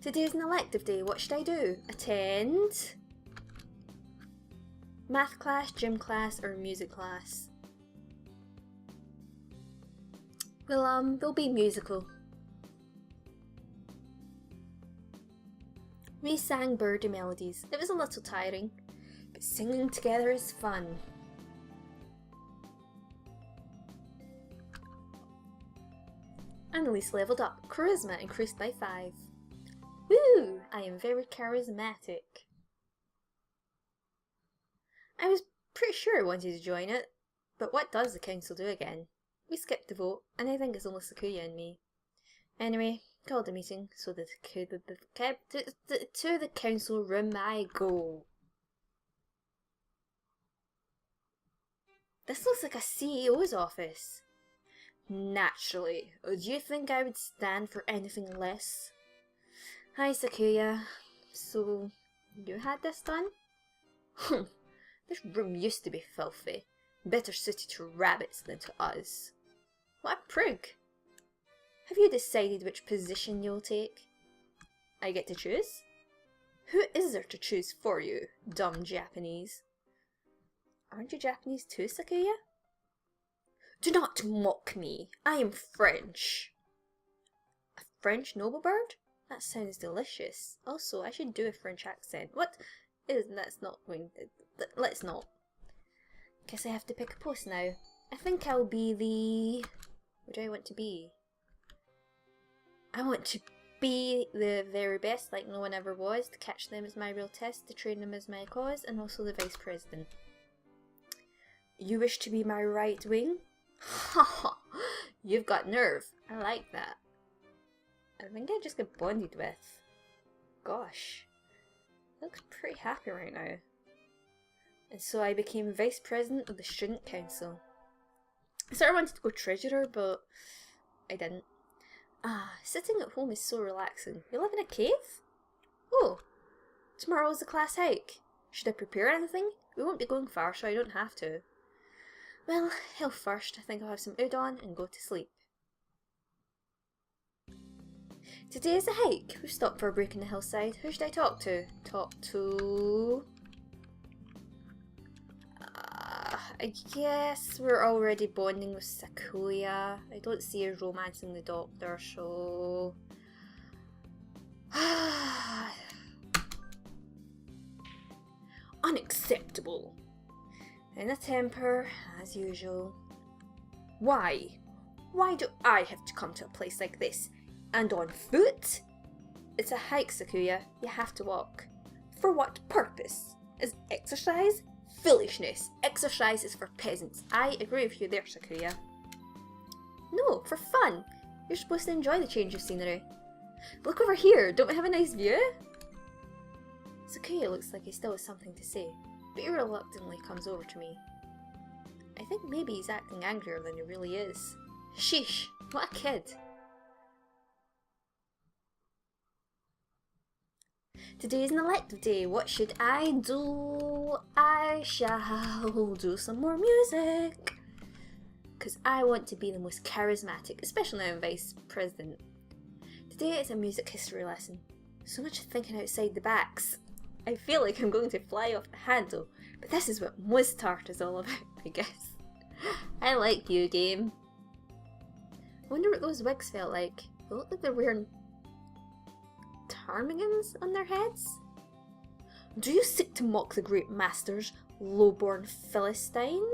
Today's an elective day, what should I do? Attend math class, gym class, or music class? Well, they'll be musical. We sang birdie melodies. It was a little tiring, but singing together is fun. Annalise leveled up. Charisma increased by 5. Woo! I am very charismatic. I was pretty sure I wanted to join it, but what does the council do again? We skipped the vote, and I think it's only Sakuya and me. Anyway, called a meeting, so to the council room I go. This looks like a CEO's office. Naturally. Do you think I would stand for anything less? Hi Sakuya. So, you had this done? This room used to be filthy. Better suited to rabbits than to us. What a prig! Have you decided which position you'll take? I get to choose? Who is there to choose for you, dumb Japanese? Aren't you Japanese too, Sakuya? Do not mock me. I am French. A French noble bird? That sounds delicious. Also, I should do a French accent. What? That's not going to... Let's not. Guess I have to pick a post now. I think I'll be the... What do I want to be? I want to be the very best, like no one ever was. To catch them is my real test, to train them is my cause, and also the vice president. You wish to be my right wing? Haha, you've got nerve. I like that. I think I just got bonded with. Gosh, looks pretty happy right now. And so I became vice president of the student council. I sort of wanted to go treasurer, but I didn't. Sitting at home is so relaxing. You live in a cave? Oh, tomorrow is the class hike. Should I prepare anything? We won't be going far, so I don't have to. Well, health first. I think I'll have some udon and go to sleep. Today is a hike. We've stopped for a break in the hillside. Who should I talk to? Talk to... I guess we're already bonding with Sakuya. I don't see her romancing the doctor, so... Unacceptable. In a temper, as usual. Why? Why do I have to come to a place like this? And on foot? It's a hike, Sakuya. You have to walk. For what purpose? As exercise? Foolishness. Exercise is for peasants. I agree with you there, Sakuya. No, for fun. You're supposed to enjoy the change of scenery. Look over here. Don't we have a nice view? Sakuya looks like he still has something to say, but he reluctantly comes over to me. I think maybe he's acting angrier than he really is. Sheesh, what a kid. Today is an elective day. What should I do? I shall do some more music. Because I want to be the most charismatic, especially now I'm vice president. Today is a music history lesson. So much thinking outside the box. I feel like I'm going to fly off the handle, but this is what Mozart is all about, I guess. I like you, game. I wonder what those wigs felt like. They look like they're wearing ptarmigans on their heads? Do you seek to mock the great masters, low-born Philistine?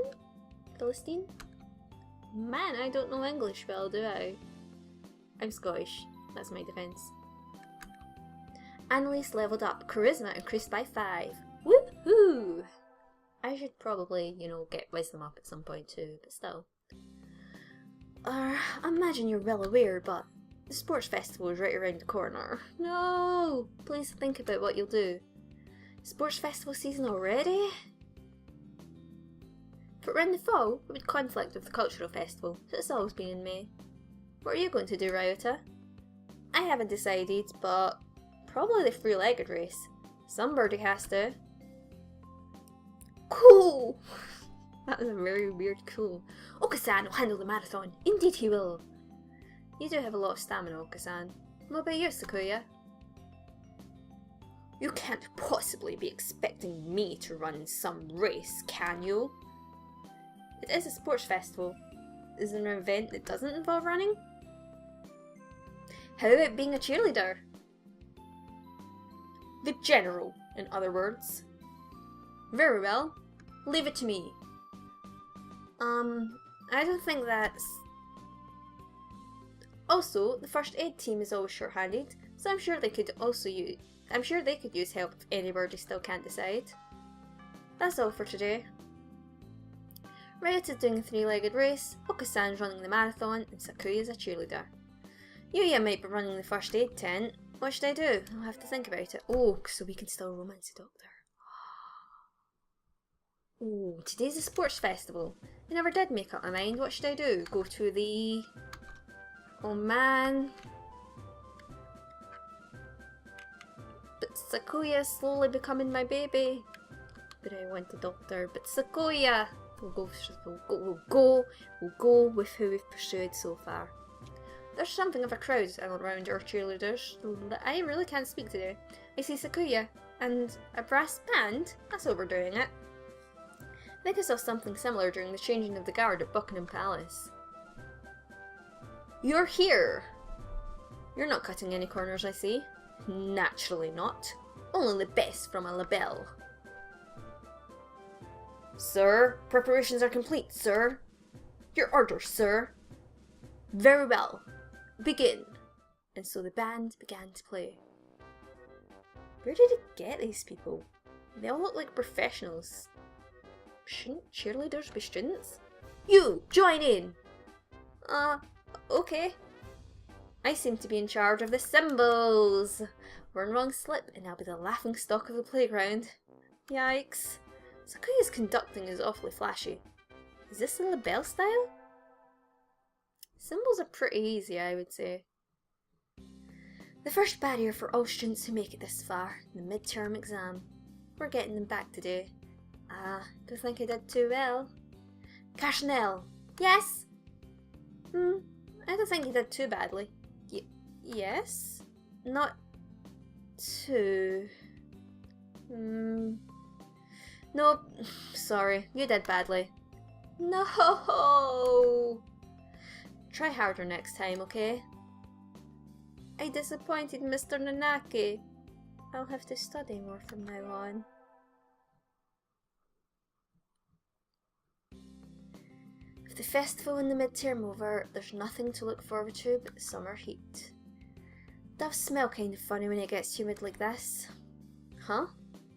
Man, I don't know English well, do I? I'm Scottish. That's my defence. Annalise leveled up. Charisma increased by 5. Woohoo! I should probably, get wisdom up at some point too, but still. I imagine you're well aware, but the sports festival is right around the corner. No! Please think about what you'll do. Sports festival season already? If it were in the fall, it would conflict with the cultural festival, so it's always been in May. What are you going to do, Ryota? I haven't decided, but probably the three-legged race. Some birdie has to. Cool! That was a very weird cool. Okosan will handle the marathon. Indeed he will. You do have a lot of stamina, Okosan. What about you, Sakuya? You can't possibly be expecting me to run some race, can you? It is a sports festival. Is there an event that doesn't involve running? How about being a cheerleader? The general, in other words. Very well. Leave it to me. I don't think that's... Also, the first aid team is always short-handed, so I'm sure they could use help if anybody still can't decide. That's all for today. Ryuta's doing a 3-legged race, Okosan's running the marathon, and Sakuya's a cheerleader. Yuya might be running the first aid tent. What should I do? I'll have to think about it. Oh, so we can still romance the doctor. Oh, today's a sports festival. I never did make up my mind. What should I do? Go to the... Oh man. But Sakuya's slowly becoming my baby. But I want the doctor. But Sakuya! We'll go with who we've pursued so far. There's something of a crowd around our cheerleaders. I really can't speak today. I see Sakuya and a brass band. That's overdoing it. I think I saw something similar during the changing of the guard at Buckingham Palace. You're here! You're not cutting any corners, I see. Naturally not. Only the best from a labelle. Sir, preparations are complete, sir. Your orders, sir. Very well. Begin. And so the band began to play. Where did it get these people? They all look like professionals. Shouldn't cheerleaders be students? You, join in! Okay. I seem to be in charge of the symbols. One wrong slip and I'll be the laughing stock of the playground. Yikes. Sakuya's conducting is awfully flashy. Is this the labelle style? Symbols are pretty easy, I would say. The first barrier for all students who make it this far, the midterm exam. We're getting them back today. Don't think I did too well. MsCarsonelle! Yes? I don't think you did too badly. Yes? Not too... Nope. Sorry, you did badly. No! Try harder next time, okay? I disappointed Mr. Nanaki. I'll have to study more from now on. With the festival and the midterm over, there's nothing to look forward to but the summer heat. Does smell kind of funny when it gets humid like this. Huh?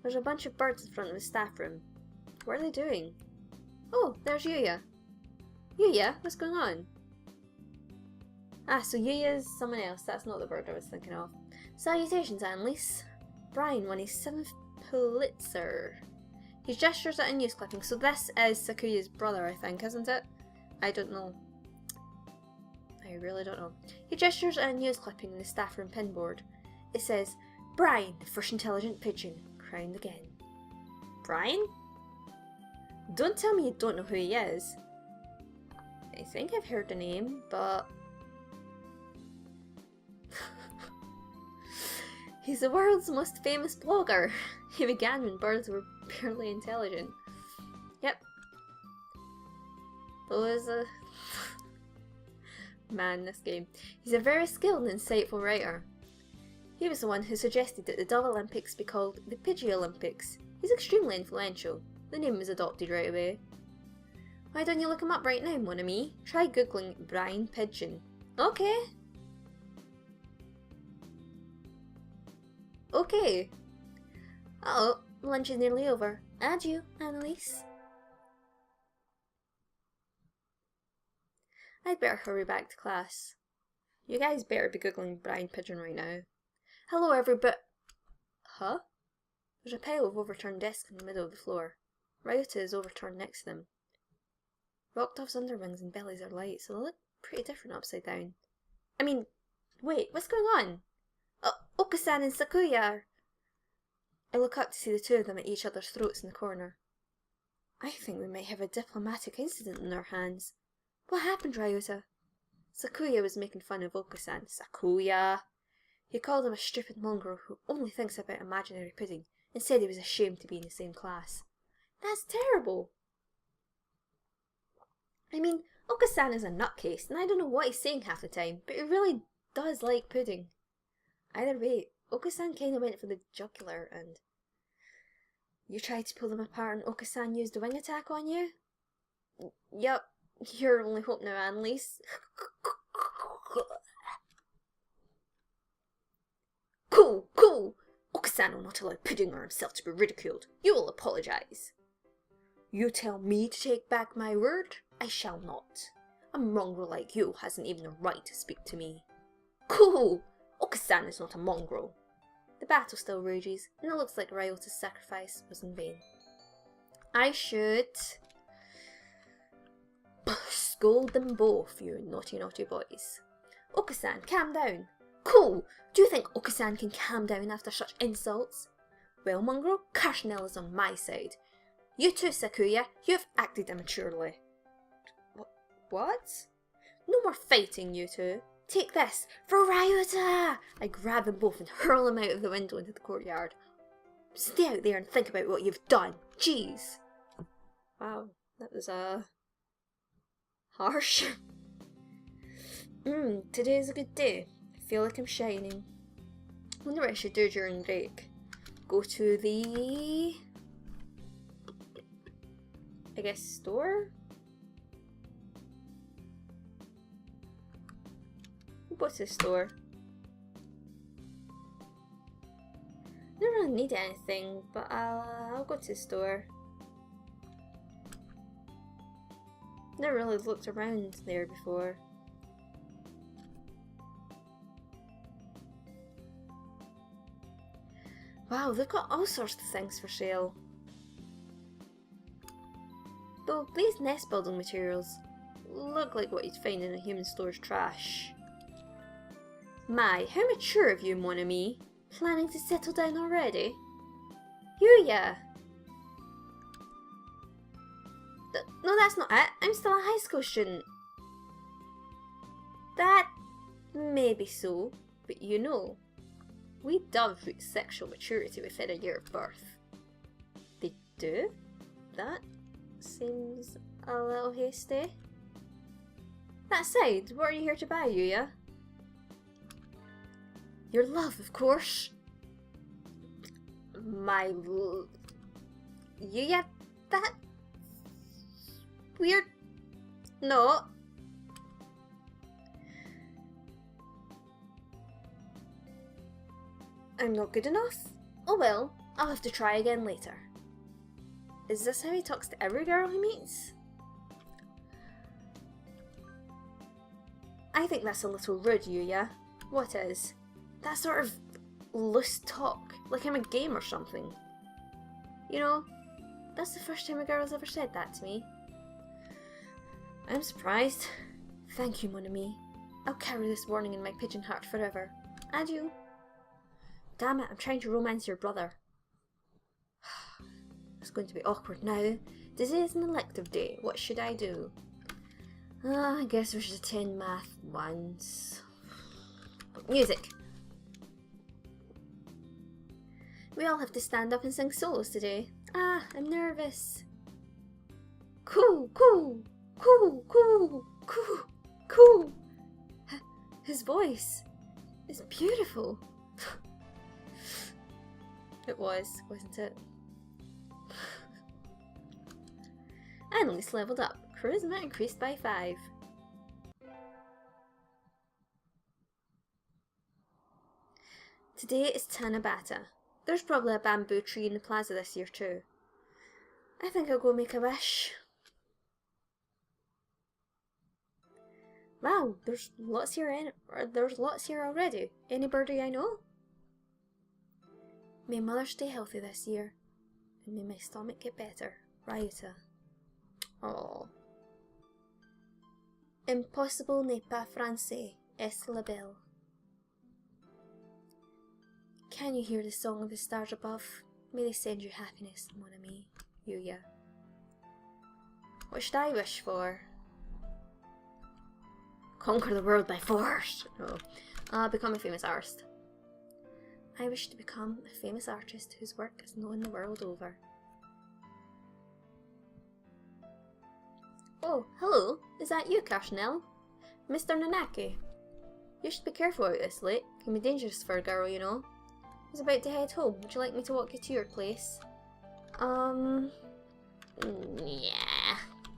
There's a bunch of birds in front of the staff room. What are they doing? Oh, there's Yuya. Yuya, what's going on? So Yuya's someone else. That's not the bird I was thinking of. Salutations, Annalise. Brian won his 7th Pulitzer. He gestures at a news clipping. So this is Sakuya's brother, I think, isn't it? I don't know. I really don't know. He gestures at a news clipping in the staff room pinboard. It says, Brian, the first intelligent pigeon, crowned again. Brian? Don't tell me you don't know who he is. I think I've heard the name, but... He's the world's most famous blogger. He began when birds were barely intelligent. Yep. Those Man, this game. He's a very skilled and insightful writer. He was the one who suggested that the Dove Olympics be called the PigeoNations. He's extremely influential. The name was adopted right away. Why don't you look him up right now, mon ami? Try googling Brian Pigeon. Okay. Okay. Uh-oh, lunch is nearly over. Adieu, Annalise. I'd better hurry back to class. You guys better be googling Brian Pigeon right now. Hello, everybody. Huh? There's a pile of overturned desks in the middle of the floor. Ryota is overturned next to them. Rock Dove's underwings and bellies are light, so they look pretty different upside down. I mean, wait, what's going on? Okosan and Sakuya! I look up to see the two of them at each other's throats in the corner. I think we might have a diplomatic incident in our hands. What happened, Ryota? Sakuya was making fun of Okosan. Sakuya! He called him a stupid mongrel who only thinks about imaginary pudding and said he was ashamed to be in the same class. That's terrible. I mean, Okosan is a nutcase, and I don't know what he's saying half the time, but he really does like pudding. Either way, Okosan kind of went for the jugular, and you tried to pull them apart and Okosan used a wing attack on you? Yup, your only hope now, Annalise. Cool! Okosan will not allow Pudding or himself to be ridiculed. You will apologise. You tell me to take back my word? I shall not. A mongrel like you hasn't even the right to speak to me. Cool! Okosan is not a mongrel. The battle still rages, and it looks like Ryota's sacrifice was in vain. I should scold them both, you naughty boys. Okosan, calm down. Cool! Do you think Okosan can calm down after such insults? Well, mongrel, Carsonelle is on my side. You too, Sakuya, you have acted immaturely. What? No more fighting, you two. Take this, for Ryota! I grab them both and hurl them out of the window into the courtyard. Stay out there and think about what you've done. Jeez. Wow, that was, harsh. Today's a good day. I feel like I'm shining. Wonder what I should do during break. Go to the... I guess store? What's the store? I don't really need anything, but I'll go to the store. Never really looked around there before. Wow, they've got all sorts of things for sale. Though these nest building materials look like what you'd find in a human store's trash. My, how mature of you, mon ami. Planning to settle down already? Yuya! No, that's not it. I'm still a high school student. That may be so, but you know, we doves reach sexual maturity within a year of birth. They do? That seems a little hasty. That aside, what are you here to buy, Yuya? Your love, of course. My Yuya, that weird. No. I'm not good enough? Oh well, I'll have to try again later. Is this how he talks to every girl he meets? I think that's a little rude, Yuya. What is? That sort of loose talk, like I'm a game or something. You know, that's the first time a girl's ever said that to me. I'm surprised. Thank you, mon ami. I'll carry this warning in my pigeon heart forever. Adieu. Damn it, I'm trying to romance your brother. It's going to be awkward now. Today is an elective day. What should I do? I guess we should attend math once. Music! We all have to stand up and sing solos today. I'm nervous. Cool! His voice is beautiful. It was, wasn't it? Annalise leveled up. Charisma increased by 5. Today is Tanabata. There's probably a bamboo tree in the plaza this year too. I think I'll go make a wish. Wow, there's lots here already. Anybody I know? May mother stay healthy this year, and may my stomach get better. Ryota. Oh. Impossible n'est pas français, est la belle. Can you hear the song of the stars above? May they send you happiness, mon ami, Yuya. What should I wish for? Conquer the world by force. Oh. Become a famous artist. I wish to become a famous artist whose work is known the world over. Oh, hello. Is that you, MsCarsonelle? Mr. Nanaki? You should be careful out this late. It can be dangerous for a girl, you know. I was about to head home. Would you like me to walk you to your place? Yeah.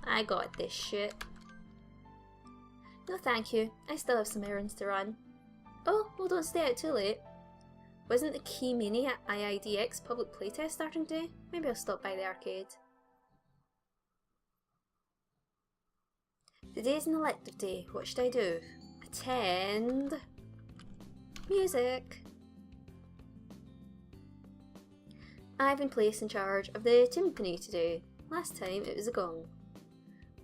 I got this shit. No thank you. I still have some errands to run. Oh, well don't stay out too late. Wasn't the Key Mini at IIDX public playtest starting today? Maybe I'll stop by the arcade. Today's an elective day. What should I do? Attend music. I've been placed in charge of the timpani today. Last time it was a gong.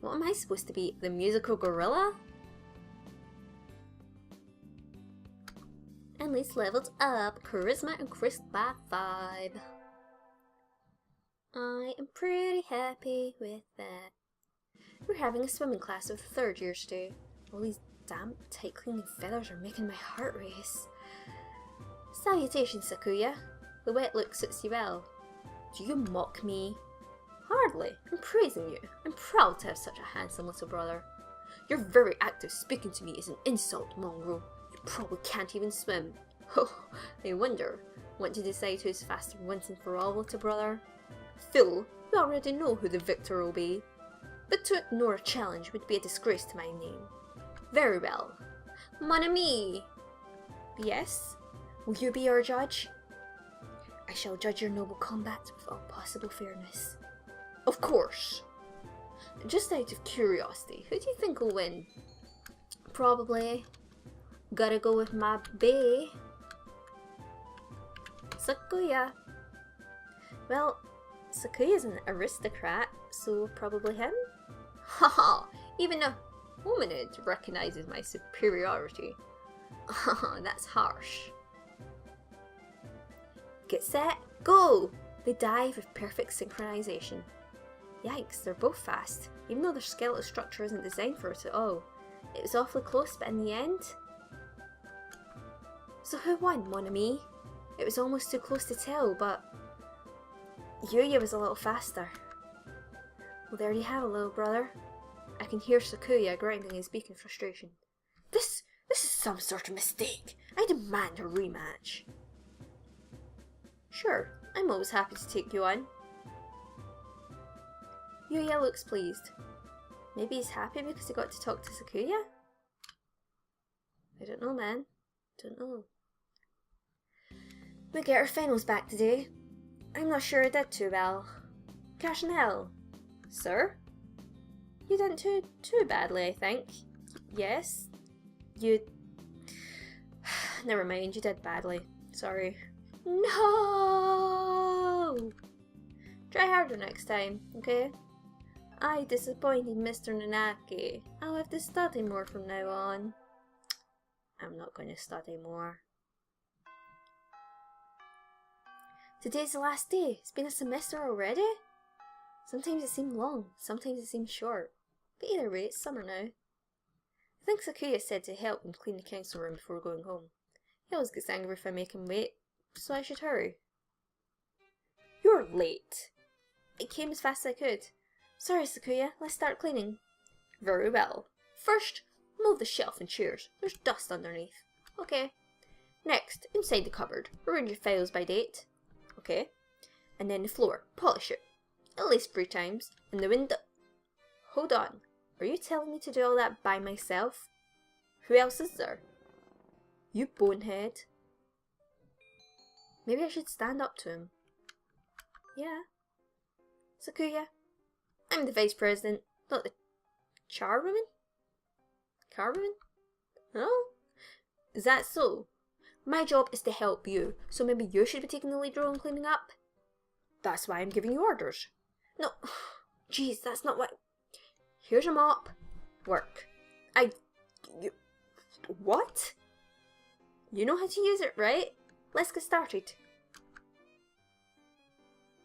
What am I supposed to be? The musical gorilla? At least leveled up. Charisma increased by 5. I am pretty happy with that. We're having a swimming class with the 3rd years today. All these damp, tight clinging feathers are making my heart race. Salutations, Sakuya. The wet look suits you well. Do you mock me? Hardly. I'm praising you. I'm proud to have such a handsome little brother. Your very act of speaking to me is an insult, mongrel. You probably can't even swim. Oh, I wonder. Want to decide who's faster once and for all, little brother? Phil, we already know who the victor will be. But to ignore a challenge would be a disgrace to my name. Very well. Mon ami! Yes? Will you be our judge? I shall judge your noble combat with all possible fairness. Of course! Just out of curiosity, who do you think will win? Probably gotta go with my bae, Sakuya. Well, Sakuya's an aristocrat, so probably him? Haha, even a hominid recognizes my superiority. That's harsh. Get set, go! They dive with perfect synchronization. Yikes, they're both fast, even though their skeletal structure isn't designed for it at all. It was awfully close, but in the end... So who won, mon ami? It was almost too close to tell, but... Yuya was a little faster. Well, there you have it, little brother. I can hear Sakuya grinding his beak in frustration. This is some sort of mistake. I demand a rematch. Sure, I'm always happy to take you on. Yuya looks pleased. Maybe he's happy because he got to talk to Sakuya? I don't know, man. Don't know. We get our finals back today. I'm not sure I did too well. MsCarsonelle. Sir? You didn't too badly, I think. Yes? You... Never mind, you did badly. Sorry. No! Try harder next time, okay? I disappointed Mr. Nanaki. I'll have to study more from now on. I'm not going to study more. Today's the last day. It's been a semester already? Sometimes it seems long, sometimes it seems short. But either way, it's summer now. I think Sakuya said to help him clean the council room before going home. He always gets angry if I make him wait, so I should hurry. You're late. I came as fast as I could. Sorry, Sakuya, let's start cleaning. Very well. First, move the shelf and chairs. There's dust underneath. Okay. Next, inside the cupboard, arrange your files by date. Okay. And then the floor, polish it. At least 3 times. And the window... Hold on. Are you telling me to do all that by myself? Who else is there? You bonehead. Maybe I should stand up to him. Yeah. Sakuya, I'm the vice president, not the charwoman? Carwoman? Oh? Is that so? My job is to help you, so maybe you should be taking the lead role in cleaning up? That's why I'm giving you orders. No, jeez, that's not what... Here's a mop. Work. You... What? You know how to use it, right? Let's get started.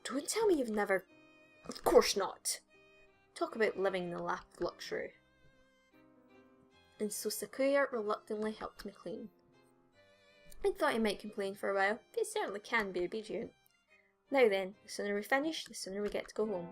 Don't tell me you've never... Of course not. Talk about living in the lap of luxury. And so Sakuya reluctantly helped me clean. I thought he might complain for a while, but he certainly can be obedient. Now then, the sooner we finish, the sooner we get to go home.